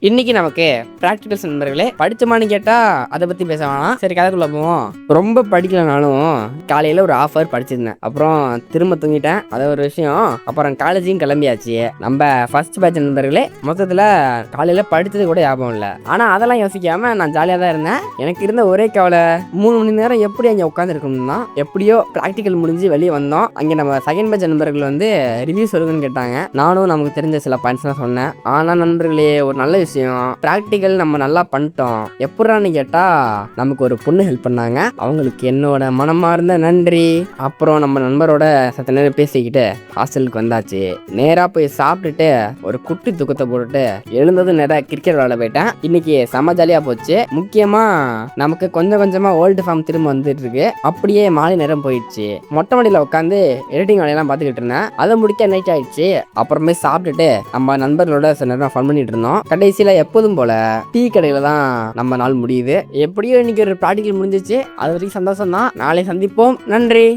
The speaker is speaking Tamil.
இன்னைக்கு நமக்கு ப்ராக்டிகல்ஸ் நண்பர்களே. படிச்சோமான்னு கேட்டா அதை பத்தி பேச வேணாம். சரி, கதைக்குள்ள போவோம். ரொம்ப படிக்கலனாலும் காலையில ஒரு ½ ஹவர் படிச்சிருந்தேன். அப்புறம் திரும்ப தூங்கிட்டேன். அது ஒரு விஷயம். அப்புறம் காலேஜையும் கிளம்பியாச்சு. நம்ம ஃபர்ஸ்ட் பேட்ச் நண்பர்களே. மொத்தத்துல காலையில படிச்சது கூட ஞாபகம் இல்லை. ஆனா அதெல்லாம் யோசிக்காம நான் ஜாலியா தான் இருந்தேன். எனக்கு இருந்த ஒரே கவலை 3 மணி நேரம் எப்படி அங்கே உட்காந்து இருக்கணும் தான். எப்படியோ ப்ராக்டிக்கல் முடிஞ்சு வெளியே வந்தோம். அங்கே நம்ம செகண்ட் பேட்ச் நண்பர்கள் வந்து ரிவ்யூ சொல்லுங்கன்னு கேட்டாங்க. நானும் நமக்கு தெரிஞ்ச சில பாயிண்ட்ஸ் தான் சொன்னேன். ஆனா நண்பர்களே, ஒரு நல்ல விஷயம், பிராக்டிக்கல் நம்ம நல்லா பண்ணிட்டோம். எப்படான்னு கேட்டா நமக்கு ஒரு பொண்ணு ஹெல்ப் பண்ணாங்க. அவங்களுக்கு என்னோட மனமார்ந்த நன்றி. அப்புறம் நம்ம நண்பரோட சத்த நேரம் பேசிக்கிட்டு ஹாஸ்டலுக்கு வந்தாச்சு. நேரா போய் சாப்பிட்டுட்டு ஒரு குட்டி தூக்கத்தை போட்டுட்டு எழுந்ததும் நேரா கிரிக்கெட் விளையாட போயிட்டேன். இன்னைக்கு செம ஜாலியா போச்சு. முக்கியமா நமக்கு கொஞ்சம் கொஞ்சமா ஓல்டு ஃபார்ம் திரும்ப வந்துட்டு இருக்கு. அப்படியே மாலை நேரம் போயிடுச்சு. மொட்டை மாடியில உட்காந்து எடிட்டிங் வேலையெல்லாம் பார்த்துக்கிட்டு இருந்தேன். அதை முடிக்க நைட் ஆயிடுச்சு. அப்புறமே சாப்பிட்டுட்டு நம்ம நண்பர்களோட சில நேரம் ஃபன் பண்ணிட்டு இருந்தோம். கடைசியில எப்போதும் போல டீ கடையில தான் நம்ம நாள் முடியுது. எப்படியோ இன்னைக்கு ஒரு ப்ராக்டிகல் முடிஞ்சிச்சு. அது வரைக்கும் சந்தோஷம் தான். நாளை சந்திப்போம். நன்றி.